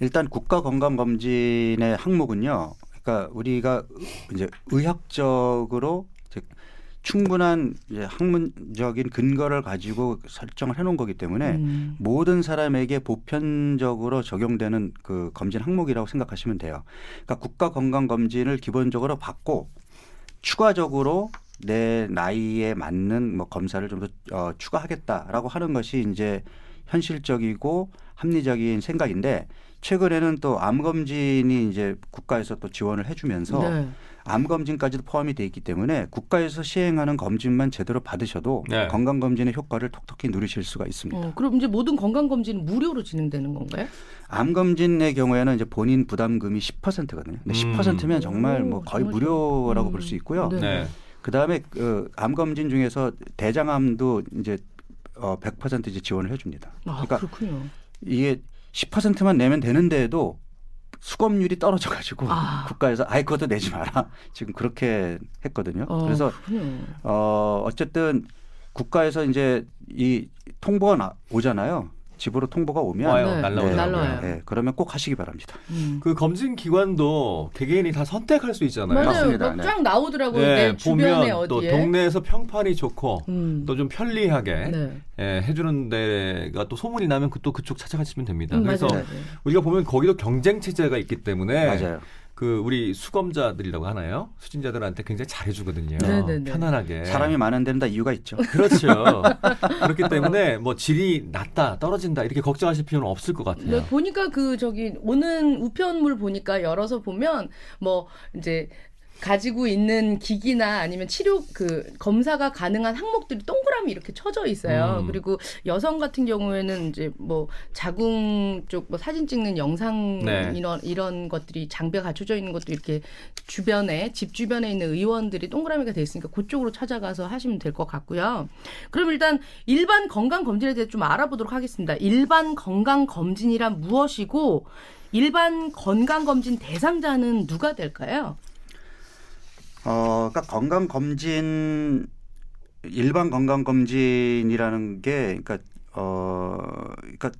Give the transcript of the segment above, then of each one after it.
일단 국가건강검진의 항목은요. 그러니까 우리가 이제 의학적으로 이제 충분한 이제 학문적인 근거를 가지고 설정을 해놓은 거기 때문에 모든 사람에게 보편적으로 적용되는 그 검진 항목이라고 생각하시면 돼요. 그러니까 국가건강검진을 기본적으로 받고 추가적으로 내 나이에 맞는 뭐 검사를 좀 더 추가하겠다라고 하는 것이 이제 현실적이고 합리적인 생각인데 최근에는 또 암검진이 이제 국가에서 또 지원을 해주면서 네. 암검진까지도 포함이 돼 있기 때문에 국가에서 시행하는 검진만 제대로 받으셔도 네. 건강검진의 효과를 톡톡히 누리실 수가 있습니다. 그럼 이제 모든 건강검진은 무료로 진행되는 건가요? 암검진의 경우에는 이제 본인 부담금이 10%거든요. 근데 10%면 정말 뭐 거의 정말 무료라고 볼 수 있고요. 네. 네. 그다음에 그 암검진 중에서 대장암도 이제 100% 이제 지원을 해줍니다. 아, 그러니까 그렇군요. 이게 10%만 내면 되는데도 수검률이 떨어져가지고 국가에서 아예 그것도 내지 마라 지금 그렇게 했거든요. 그래서 그렇군요. 어쨌든 국가에서 이제 이 통보가 오잖아요. 집으로 통보가 오면 와요. 네. 날라오더라고요. 날라와요. 네, 그러면 꼭 하시기 바랍니다. 그 검진 기관도 개개인이 다 선택할 수 있잖아요. 맞아요. 맞습니다. 막 쫙 나오더라고요. 네, 내 주변에 보면 또 어디에. 동네에서 평판이 좋고 또 좀 편리하게 네. 해주는 데가 또 소문이 나면 또 그쪽 찾아가시면 됩니다. 그래서 맞아요. 우리가 보면 거기도 경쟁 체제가 있기 때문에 맞아요. 그 우리 수검자들이라고 하나요? 수진자들한테 굉장히 잘해주거든요. 네네네. 편안하게. 사람이 많은 데는 다 이유가 있죠. 그렇죠. 그렇기 때문에 뭐 질이 낮다, 떨어진다 이렇게 걱정하실 필요는 없을 것 같아요. 네, 보니까 그 저기 오는 우편물 보니까 열어서 보면 뭐 이제 가지고 있는 기기나 아니면 치료 그 검사가 가능한 항목들이 동그라미 이렇게 쳐져 있어요. 그리고 여성 같은 경우에는 이제 뭐 자궁 쪽 뭐 사진 찍는 영상 네. 이런 것들이 장비가 갖춰져 있는 것도 이렇게 주변에 집 주변에 있는 의원들이 동그라미가 돼 있으니까 그쪽으로 찾아가서 하시면 될 것 같고요. 그럼 일단 일반 건강 검진에 대해 좀 알아보도록 하겠습니다. 일반 건강 검진이란 무엇이고 일반 건강 검진 대상자는 누가 될까요? 그러니까 일반 건강검진이라는 게 그러니까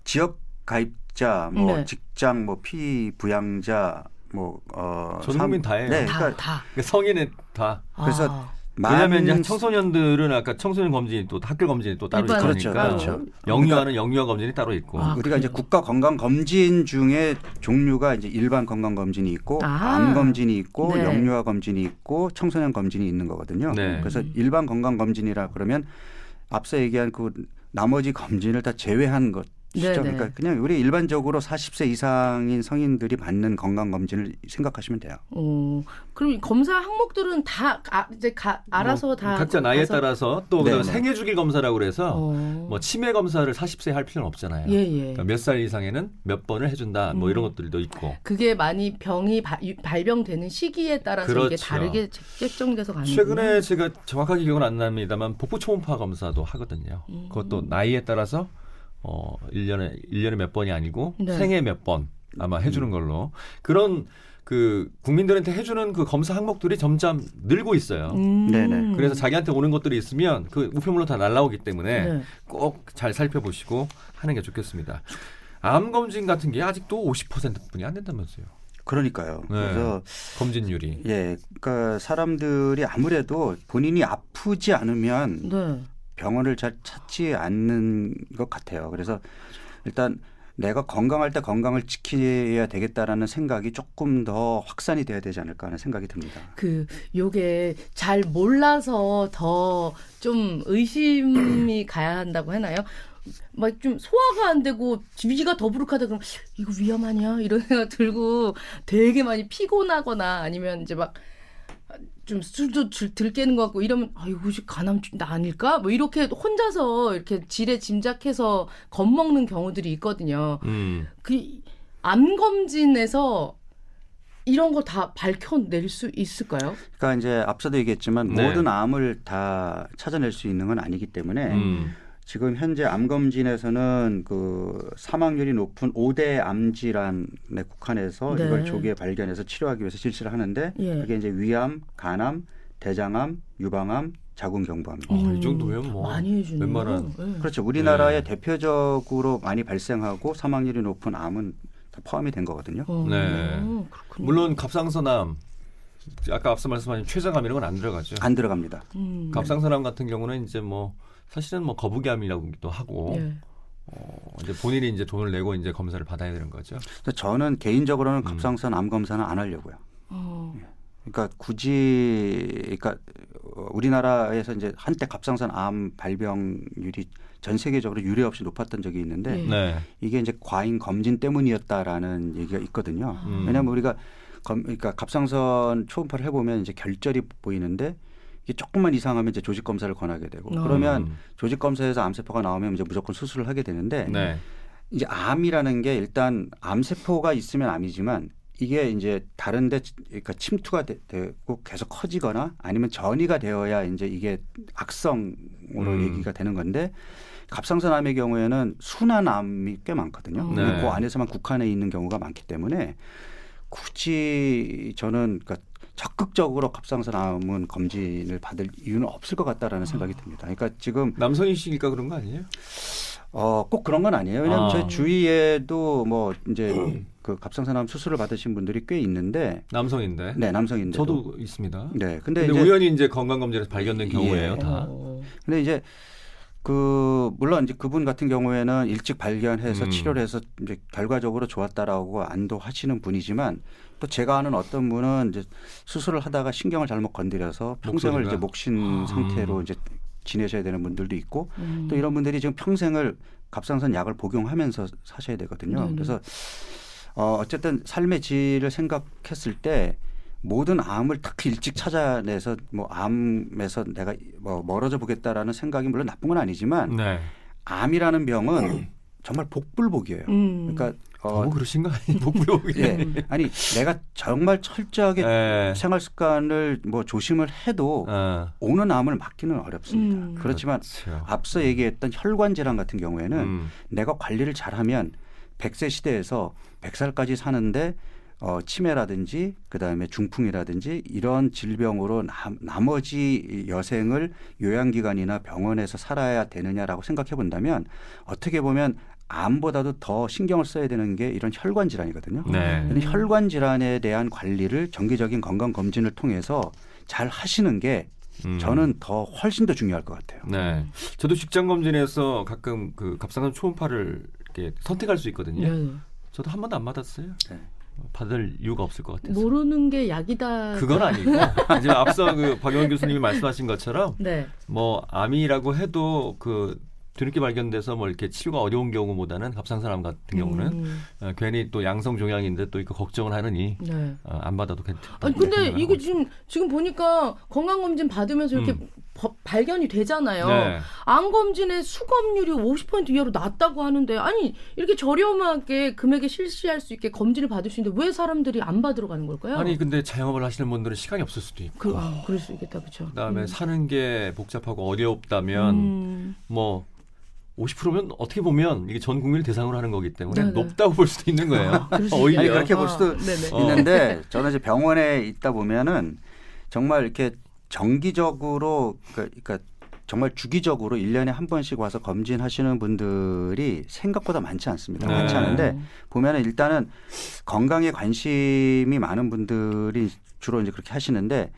지역 가입자, 뭐 네. 직장, 뭐 피부양자, 전 국민 다예요. 네, 다. 그러니까 성인은 다. 그래서 왜냐하면 이제 청소년들은 아까 청소년 검진이 또 학교 검진이 또 따로 일반- 있으니까 그렇죠. 영유아는 영유아 검진이 따로 있고. 우리가 이제 국가 건강검진 중에 종류가 이제 일반 건강검진이 있고 암검진이 있고 네. 영유아 검진이 있고 청소년 검진이 있는 거거든요. 네. 그래서 일반 건강검진이라 그러면 앞서 얘기한 그 나머지 검진을 다 제외한 것이죠. 네네. 그러니까 그냥 우리 일반적으로 40세 이상인 성인들이 받는 건강검진을 생각하시면 돼요. 그럼 이 검사 항목들은 다 알아서 다 각자 나이에 가서- 따라서 또 그다음에 네네. 생애 주기 검사라고 그래서 어. 뭐 치매 검사를 40세에 할 필요는 없잖아요. 예. 그러니까 몇 살 이상에는 몇 번을 해준다. 뭐 이런 것들도 있고. 그게 많이 병이 발병되는 시기에 따라서 이게 그렇죠. 다르게 책정돼서 가는 최근에 제가 정확하게 기억은 안 납니다만 복부 초음파 검사도 하거든요. 그것도 나이에 따라서 1년에 몇 번이 아니고 네. 생애 몇 번 아마 해주는 걸로 그런 그 국민들한테 해주는 그 검사 항목들이 점점 늘고 있어요. 네네. 그래서 자기한테 오는 것들이 있으면 그 우편물로 다 날라오기 때문에 네. 꼭 잘 살펴보시고 하는 게 좋겠습니다. 암 검진 같은 게 아직도 50%뿐이 안 된다면서요. 그러니까요. 네. 그래서 검진율이. 그러니까 사람들이 아무래도 본인이 아프지 않으면 네. 병원을 잘 찾지 않는 것 같아요. 그래서 일단 내가 건강할 때 건강을 지켜야 되겠다라는 생각이 조금 더 확산이 돼야 되지 않을까 하는 생각이 듭니다. 요게 잘 몰라서 더 좀 의심이 가야 한다고 하나요? 막 좀 소화가 안 되고 위가 더부룩하다 그러면 이거 위험하냐 이런 생각 들고 되게 많이 피곤하거나 아니면 이제 막 좀 술도 들깨는 것 같고 이러면 이거 혹시 간암 아닐까? 뭐 이렇게 혼자서 이렇게 지레 짐작해서 겁먹는 경우들이 있거든요. 암 검진에서 이런 거 다 밝혀낼 수 있을까요? 그러니까 이제 앞서도 얘기했지만 네. 모든 암을 다 찾아낼 수 있는 건 아니기 때문에 지금 현재 암 검진에서는 그 사망률이 높은 5대 암 질환에 국한해서 네. 이걸 조기에 발견해서 치료하기 위해서 실시를 하는데 예. 그게 이제 위암, 간암, 대장암, 유방암, 자궁경부암입니다. 이 정도면 뭐 많이 해주네요. 웬만한 네. 그렇죠. 우리나라에 대표적으로 많이 발생하고 사망률이 높은 암은 다 포함이 된 거거든요. 네. 그렇군요. 물론 갑상선암 아까 앞서 말씀하신 췌장암 이런 건 안 들어가죠. 안 들어갑니다. 갑상선암 같은 경우는 이제 뭐 사실은 뭐 거북이암이라고도 하고 예. 이제 본인이 이제 돈을 내고 이제 검사를 받아야 되는 거죠. 그래서 저는 개인적으로는 갑상선 암 검사는 안 하려고요. 그러니까 그러니까 우리나라에서 이제 한때 갑상선 암 발병률이 전 세계적으로 유례 없이 높았던 적이 있는데 예. 네. 이게 이제 과잉 검진 때문이었다라는 얘기가 있거든요. 왜냐하면 우리가 그러니까 갑상선 초음파를 해보면 이제 결절이 보이는데 이게 조금만 이상하면 이제 조직 검사를 권하게 되고 그러면 조직 검사에서 암세포가 나오면 이제 무조건 수술을 하게 되는데 네. 이제 암이라는 게 일단 암세포가 있으면 암이지만 이게 이제 다른데 그러니까 침투가 되고 계속 커지거나 아니면 전이가 되어야 이제 이게 악성으로 얘기가 되는 건데 갑상선암의 경우에는 순환암이 꽤 많거든요. 네. 그 안에서만 국한해 있는 경우가 많기 때문에 굳이 저는 그러니까 적극적으로 갑상선암은 검진을 받을 이유는 없을 것 같다라는 생각이 듭니다. 그러니까 지금 남성이시니까 그런 거 아니에요? 꼭 그런 건 아니에요. 왜냐하면 아. 제 주위에도 뭐 이제 그 갑상선암 수술을 받으신 분들이 꽤 있는데, 남성인데. 네 남성인데 저도 있습니다. 네, 근데 이제 우연히 이제 건강검진에서 발견된 경우예요, 예. 다. 근데 이제 물론 이제 그분 같은 경우에는 일찍 발견해서 치료를 해서 이제 결과적으로 좋았다라고 안도하시는 분이지만 또 제가 아는 어떤 분은 이제 수술을 하다가 신경을 잘못 건드려서 평생을 목소리가? 이제 목신 상태로 이제 지내셔야 되는 분들도 있고 또 이런 분들이 지금 평생을 갑상선 약을 복용하면서 사셔야 되거든요. 그래서 어쨌든 삶의 질을 생각했을 때 모든 암을 딱 일찍 찾아내서 뭐 암에서 내가 뭐 멀어져 보겠다라는 생각이 물론 나쁜 건 아니지만 네. 암이라는 병은 정말 복불복이에요. 그러니까 너무 그러신 거 아니에요? 복불복이. 예. 아니 내가 정말 철저하게 네. 생활 습관을 뭐 조심을 해도 오는 암을 막기는 어렵습니다. 그렇지만 그렇죠. 앞서 얘기했던 혈관 질환 같은 경우에는 내가 관리를 잘하면 100세 시대에서 100살까지 사는데 치매라든지 그다음에 중풍이라든지 이런 질병으로 나머지 여생을 요양기관이나 병원에서 살아야 되느냐라고 생각해 본다면 어떻게 보면 암보다도 더 신경을 써야 되는 게 이런 혈관 질환이거든요. 네. 근데 혈관 질환에 대한 관리를 정기적인 건강 검진을 통해서 잘 하시는 게 저는 더 훨씬 더 중요할 것 같아요. 네. 저도 직장 검진에서 가끔 그 갑상선 초음파를 이렇게 선택할 수 있거든요. 네. 저도 한 번도 안 받았어요. 네. 받을 이유가 없을 것 같아서. 모르는 게 약이다. 그건 아니고 이제 앞서 그 박영원 교수님이 말씀하신 것처럼 네. 뭐 암이라고 해도 그 뒤늦게 발견돼서 뭐 이렇게 치료가 어려운 경우보다는 갑상선암 같은 경우는 괜히 또 양성 종양인데 또 이거 걱정을 하느니 네. 안 받아도 괜찮다. 아니 근데 이게 지금 보니까 건강검진 받으면서 이렇게 발견이 되잖아요. 네. 암 검진의 수검률이 50% 이하로 낮다고 하는데 아니 이렇게 저렴하게 금액에 실시할 수 있게 검진을 받을 수 있는데 왜 사람들이 안 받으러 가는 걸까요? 아니 근데 자영업을 하시는 분들은 시간이 없을 수도 있고 그럴 수 있겠다, 그렇죠. 그다음에 사는 게 복잡하고 어렵다면 뭐 50%면 어떻게 보면 이게 전 국민을 대상으로 하는 거기 때문에 네네. 높다고 볼 수도 있는 거예요. 오히려 아니 그렇게 볼 수도 네네. 있는데 저는 이제 병원에 있다 보면은 정말 이렇게 정기적으로 그러니까 정말 주기적으로 1년에 한 번씩 와서 검진하시는 분들이 생각보다 많지 않습니다. 네. 많지 않은데 보면은 일단은 건강에 관심이 많은 분들이 주로 이제 그렇게 하시는데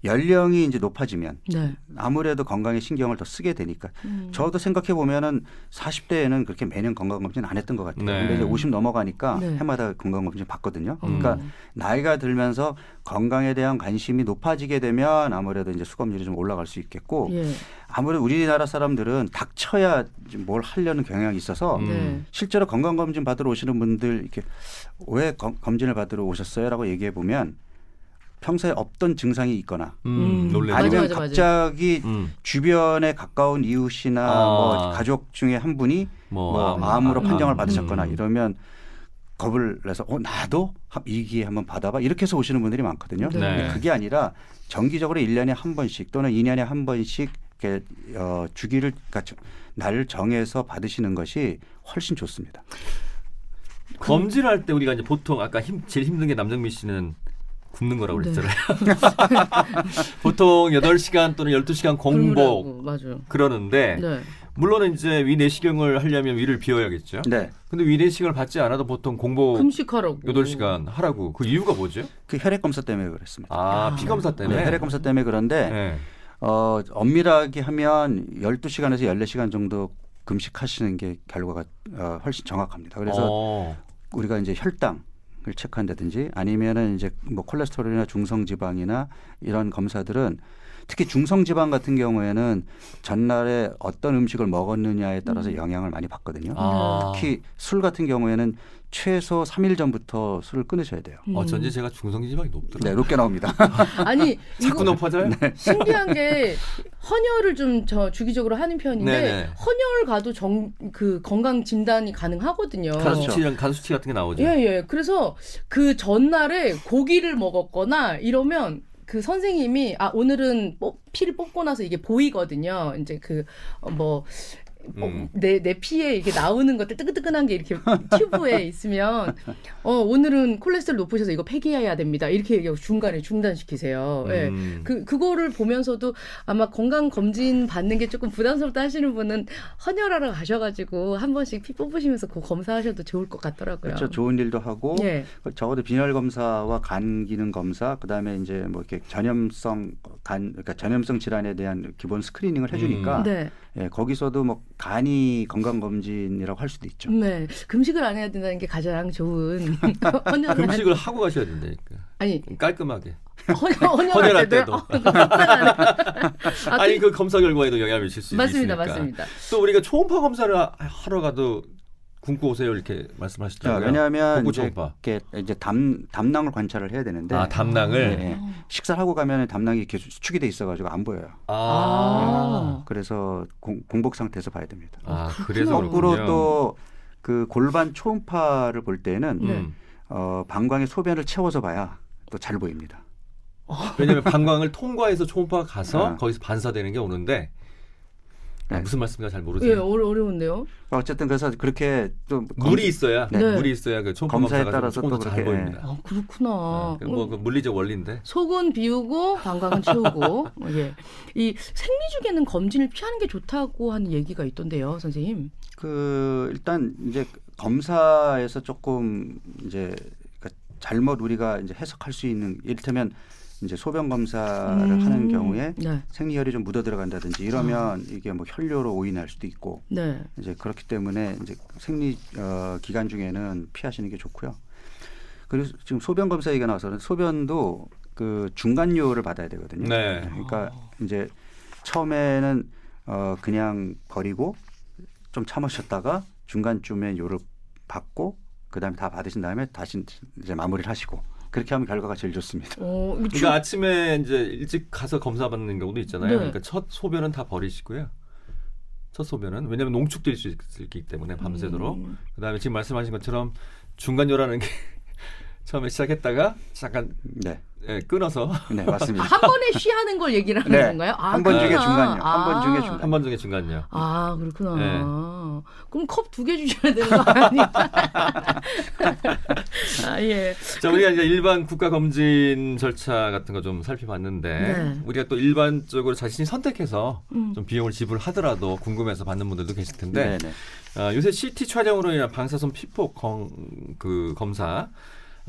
연령이 이제 높아지면 네. 아무래도 건강에 신경을 더 쓰게 되니까 저도 생각해 보면은 40대에는 그렇게 매년 건강검진 안 했던 것 같아요. 네. 근데 이제 50 넘어가니까 네. 해마다 건강검진 받거든요. 그러니까 나이가 들면서 건강에 대한 관심이 높아지게 되면 아무래도 이제 수검률이 좀 올라갈 수 있겠고 예. 아무래도 우리나라 사람들은 닥쳐야 뭘 하려는 경향이 있어서 네. 실제로 건강검진 받으러 오시는 분들 이렇게 왜 검진을 받으러 오셨어요라고 얘기해 보면 평소에 없던 증상이 있거나 놀래죠. 아니면 맞아. 갑자기 주변에 가까운 이웃이나 뭐 가족 중에 한 분이 뭐 암으로 판정을 받으셨거나 이러면 겁을 내서 나도 이 기회에 한번 받아봐 이렇게 해서 오시는 분들이 많거든요. 네. 근데 그게 아니라 정기적으로 1년에 한 번씩 또는 2년에 한 번씩 이렇게 주기를 그러니까 날을 정해서 받으시는 것이 훨씬 좋습니다. 검진할 때 우리가 이제 보통 아까 제일 힘든 게 남정미 씨는 굶는 거라고 네. 그랬잖아요. 보통 8시간 또는 12시간 공복 굶으라고, 맞아요. 그러는데 네. 물론 이제 위 내시경을 하려면 위를 비워야겠죠. 네. 근데 위 내시경을 받지 않아도 보통 공복 금식하라고. 8시간 하라고. 그 이유가 뭐죠? 그 혈액 검사 때문에 그랬습니다. 아, 피 검사 때문에. 네, 혈액 검사 때문에 그런데 네. 엄밀하게 하면 12시간에서 14시간 정도 금식하시는 게 결과가 훨씬 정확합니다. 그래서 우리가 이제 혈당을 체크한다든지 아니면은 이제 뭐 콜레스테롤이나 중성지방이나 이런 검사들은 특히 중성지방 같은 경우에는 전날에 어떤 음식을 먹었느냐에 따라서 영향을 많이 받거든요. 아. 특히 술 같은 경우에는 최소 3일 전부터 술을 끊으셔야 돼요. 어쩐지 제가 중성지방이 높더라고요. 네, 높게 나옵니다. 아니 자꾸 이거 높아져요? 신기한 게 헌혈을 좀 저 주기적으로 하는 편인데 네네. 헌혈 가도 그 건강 진단이 가능하거든요. 그렇죠. 간 수치 같은 게 나오죠. 예. 그래서 그 전날에 고기를 먹었거나 이러면 그 선생님이 오늘은 피를 뽑고 나서 이게 보이거든요. 이제 내 피에 이렇게 나오는 것들 뜨끈뜨끈한 게 이렇게 튜브에 있으면 오늘은 콜레스테롤 높으셔서 이거 폐기해야 됩니다. 이렇게 얘기하고 중간에 중단시키세요. 예. 그거를 보면서도 아마 건강 검진 받는 게 조금 부담스럽다 하시는 분은 헌혈하러 가셔가지고 한 번씩 피 뽑으시면서 그 검사하셔도 좋을 것 같더라고요. 그렇죠. 좋은 일도 하고 예. 적어도 빈혈 검사와 간 기능 검사, 그다음에 이제 뭐 이렇게 그러니까 전염성 질환에 대한 기본 스크리닝을 해주니까 네. 예, 거기서도 뭐 간이 건강 검진이라고 할 수도 있죠. 네. 금식을 안 해야 된다는 게 가장 좋은 헌혈을 금식을 하고 가셔야 된다니까. 아니 깔끔하게. 헌혈할 때도 아니 그 검사 결과에도 영향을 미칠 수 맞습니다. 있으니까. 맞습니다. 또 우리가 초음파 검사를 하러 가도 굶고 오세요 이렇게 말씀하시더라고요. 왜냐하면 굶고 이제, 초음파. 이제 담낭을 관찰을 해야 되는데 담낭을. 예, 식사를 하고 가면 담낭이 계속 수축이 돼 있어가지고 안 보여요. 그래서 공복 상태에서 봐야 됩니다. 그래서 거꾸로 그렇군요. 또 그 골반 초음파를 볼 때는 방광에 소변을 채워서 봐야 또 잘 보입니다. 왜냐하면 방광을 통과해서 초음파가 가서 아. 거기서 반사되는 게 오는데 무슨 말씀인가 잘 모르세요. 예, 어려운데요. 어쨌든 그래서 그렇게 또 물이 있어야 네. 물이 있어야 그 초음파 검사에 검사가 따라서 또 초음파 잘 그렇게, 보입니다. 그렇구나. 뭐 그 물리적 원리인데. 속은 비우고 방광은 채우고. 예. 이 생리주기는 검진을 피하는 게 좋다고 하는 얘기가 있던데요, 선생님. 일단 이제 검사에서 조금 이제 잘못 우리가 이제 해석할 수 있는, 이를테면 이제 소변 검사를 하는 경우에 네. 생리혈이 좀 묻어 들어간다든지 이러면 이게 뭐 혈뇨로 오인할 수도 있고 네. 이제 그렇기 때문에 이제 생리 기간 중에는 피하시는 게 좋고요. 그리고 지금 소변 검사 얘기가 나와서는 소변도 그 중간요를 받아야 되거든요. 네. 그러니까 이제 처음에는 그냥 버리고 좀 참으셨다가 중간쯤에 요를 받고 그다음에 다 받으신 다음에 다시 이제 마무리를 하시고 그렇게 하면 결과가 제일 좋습니다. 그러니까 아침에 이제 일찍 가서 검사 받는 경우도 있잖아요. 네. 그러니까 첫 소변은 다 버리시고요. 첫 소변은 왜냐하면 농축될 수 있기 때문에 밤새도록. 그다음에 지금 말씀하신 것처럼 중간요라는 게 처음에 시작했다가 잠깐 네, 끊어서 네 맞습니다. 한 번에 쉬하는 걸 얘기를 하는 네. 건가요? 한 번 중에 그렇구나. 중간요. 한 번 중에 중간. 한 번 중에 중간요. 그렇구나. 네. 그럼 컵 2개 주셔야 되는 거 아니야? 예. 자, 우리가 이제 일반 국가 검진 절차 같은 거 좀 살펴봤는데 네. 우리가 또 일반적으로 자신이 선택해서 좀 비용을 지불하더라도 궁금해서 받는 분들도 계실 텐데 요새 CT 촬영으로 인한 방사선 피폭 검사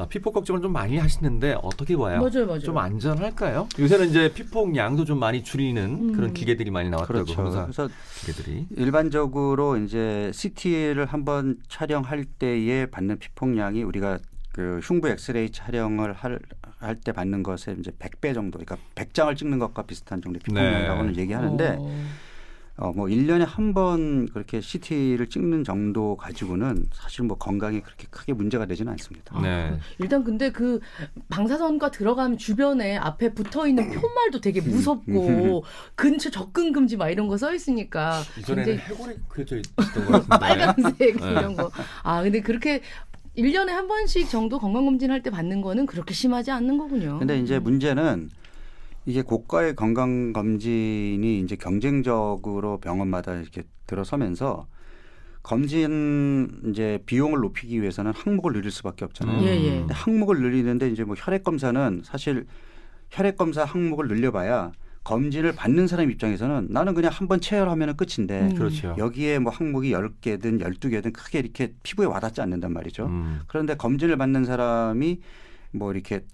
피폭 걱정을 좀 많이 하시는데 어떻게 봐요? 맞아요. 좀 안전할까요? 요새는 이제 피폭 양도 좀 많이 줄이는 그런 기계들이 많이 나왔다고 그렇죠. 검사 그래서 기계들이. 일반적으로 이제 CT를 한번 촬영할 때에 받는 피폭량이 우리가 그 흉부 엑스레이 촬영을 할 때 받는 것의 이제 100배 정도, 그러니까 100장을 찍는 것과 비슷한 정도의 피폭량이라고는 얘기하는데 뭐 1년에 한 번 그렇게 CT를 찍는 정도 가지고는 사실 뭐 건강에 그렇게 크게 문제가 되지는 않습니다. 네. 일단 근데 그 방사선과 들어가면 주변에 앞에 붙어 있는 표말도 되게 무섭고 근처 접근 금지 막 이런 거 써 있으니까 이전에는 굉장히 해골이 그려져 있던 것 같은데. 빨간색 이런 거. 근데 그렇게 1년에 한 번씩 정도 건강검진 할 때 받는 거는 그렇게 심하지 않는 거군요. 근데 이제 문제는 이게 고가의 건강 검진이 이제 경쟁적으로 병원마다 이렇게 들어서면서 검진 이제 비용을 높이기 위해서는 항목을 늘릴 수밖에 없잖아요. 예, 예. 근데 항목을 늘리는데 이제 뭐 혈액 검사는 사실 혈액 검사 항목을 늘려봐야 검진을 받는 사람 입장에서는 나는 그냥 한번 체열하면 끝인데 그렇죠. 여기에 뭐 항목이 10개든 12개든 크게 이렇게 피부에 와닿지 않는단 말이죠. 그런데 검진을 받는 사람이 뭐 이렇게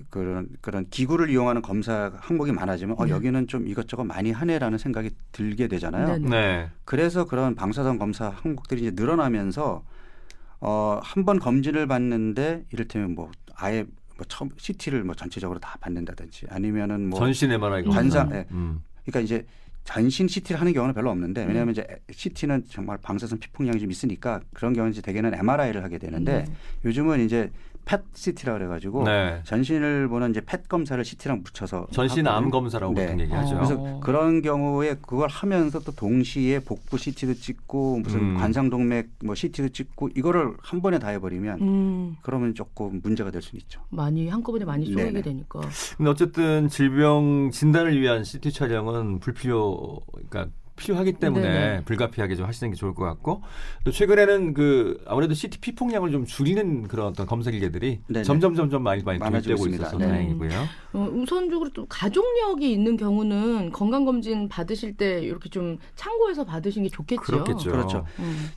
그런 기구를 이용하는 검사 항목이 많아지면 여기는 좀 이것저것 많이 하네라는 생각이 들게 되잖아요. 네네. 네. 그래서 그런 방사선 검사 항목들이 이제 늘어나면서 한 번 검진을 받는데 이를테면 뭐 아예 뭐 처음 CT를 뭐 전체적으로 다 받는다든지 아니면은 뭐 전신 MRI 관상, 검사. 예. 그러니까 이제 전신 CT를 하는 경우는 별로 없는데 왜냐하면 이제 CT는 정말 방사선 피폭량이 좀 있으니까 그런 경우는 이제 대개는 MRI를 하게 되는데 요즘은 이제 펫 CT라 그래가지고 네. 전신을 보는 이제 펫 검사를 CT랑 붙여서 전신 암 하거든요. 검사라고 네. 보통 얘기하죠. 그래서 그런 경우에 그걸 하면서 또 동시에 복부 CT도 찍고 무슨 관상동맥 뭐 CT도 찍고 이거를 한 번에 다 해버리면 그러면 조금 문제가 될 수는 있죠. 많이 한꺼번에 많이 쏘이게 네네. 되니까. 근데 어쨌든 질병 진단을 위한 CT 촬영은 그러니까 필요하기 때문에 네네. 불가피하게 좀 하시는 게 좋을 것 같고 또 최근에는 아무래도 CT 피폭량을 좀 줄이는 그런 어떤 검사 기계들이 네네. 점점 많이 많아지고 도입되고 있습니다. 있어서 네. 다행이고요. 우선적으로 또 가족력이 있는 경우는 건강검진 받으실 때 이렇게 좀 참고해서 받으시는 게 좋겠죠. 그렇겠죠. 그렇죠.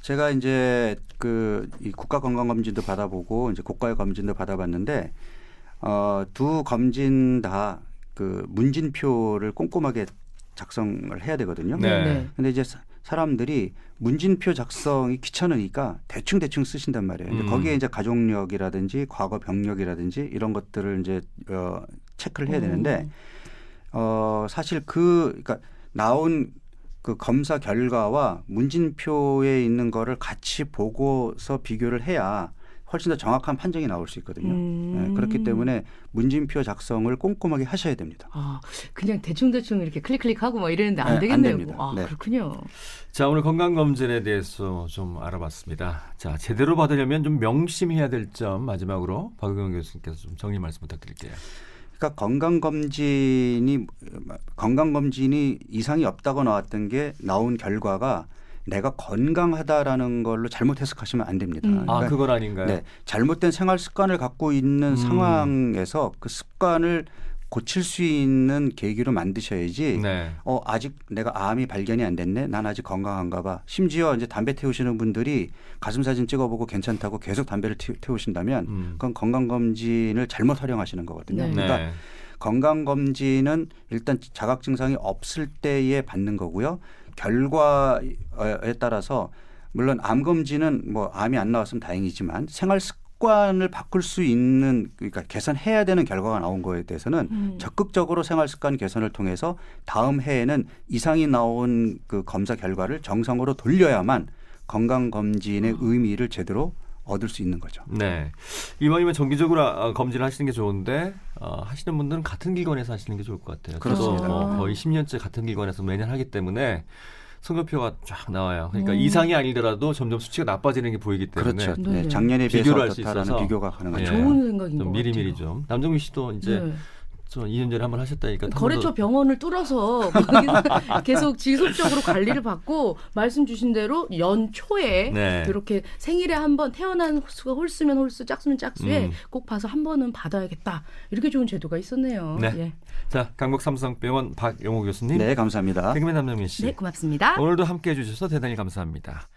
제가 이제 이 국가 건강검진도 받아보고 이제 고가의 검진도 받아봤는데 두 검진 다 그 문진표를 꼼꼼하게 작성을 해야 되거든요. 네. 근데 이제 사람들이 문진표 작성이 귀찮으니까 대충 쓰신단 말이에요. 근데 거기에 이제 가족력이라든지 과거 병력이라든지 이런 것들을 이제 체크를 해야 되는데 사실 그러니까 나온 그 검사 결과와 문진표에 있는 거를 같이 보고서 비교를 해야 훨씬 더 정확한 판정이 나올 수 있거든요. 네, 그렇기 때문에 문진표 작성을 꼼꼼하게 하셔야 됩니다. 그냥 대충 이렇게 클릭하고 막 이러는데 안 네, 되겠네요. 안 됩니다. 네. 그렇군요. 자, 오늘 건강검진에 대해서 좀 알아봤습니다. 자, 제대로 받으려면 좀 명심해야 될 점 마지막으로 박의경 교수님께서 좀 정리 말씀 부탁드릴게요. 그러니까 건강검진이 이상이 없다고 나왔던 게 나온 결과가 내가 건강하다라는 걸로 잘못 해석하시면 안 됩니다. 그러니까 그건 아닌가요? 네, 잘못된 생활 습관을 갖고 있는 상황에서 그 습관을 고칠 수 있는 계기로 만드셔야지. 네. 아직 내가 암이 발견이 안 됐네. 난 아직 건강한가 봐. 심지어 이제 담배 태우시는 분들이 가슴 사진 찍어보고 괜찮다고 계속 담배를 태우신다면 그건 건강검진을 잘못 활용하시는 거거든요. 네. 그러니까 네. 건강검진은 일단 자각 증상이 없을 때에 받는 거고요. 결과에 따라서 물론 암 검진은 뭐 암이 안 나왔으면 다행이지만 생활 습관을 바꿀 수 있는 그러니까 개선해야 되는 결과가 나온 거에 대해서는 적극적으로 생활 습관 개선을 통해서 다음 해에는 이상이 나온 그 검사 결과를 정상으로 돌려야만 건강 검진의 의미를 제대로 얻을 수 있는 거죠. 네. 이왕이면 정기적으로 검진을 하시는 게 좋은데 하시는 분들은 같은 기관에서 하시는 게 좋을 것 같아요. 그렇습니다. 저도 거의 10년째 같은 기관에서 매년 하기 때문에 성적표가 쫙 나와요. 그러니까 이상이 아니더라도 점점 수치가 나빠지는 게 보이기 때문에 그렇죠. 네. 네, 작년에 비해서 비교를 할수 어떻다라는 있어서 비교가 가능하죠. 예. 좋은 생각인 것 좀 같아요. 미리미리 좀. 남정미 씨도 이제 네. 저 2년 전에 한번 하셨다니까. 거래처 병원을 뚫어서 계속 지속적으로 관리를 받고 말씀 주신 대로 연초에 네. 이렇게 생일에 한번 태어난 홀수가 홀수면 홀수 짝수면 짝수에 꼭 봐서 한 번은 받아야겠다. 이렇게 좋은 제도가 있었네요. 네. 예. 자, 강북삼성병원 박용호 교수님. 네, 감사합니다. 개그맨 남정미 씨. 네, 고맙습니다. 오늘도 함께해 주셔서 대단히 감사합니다.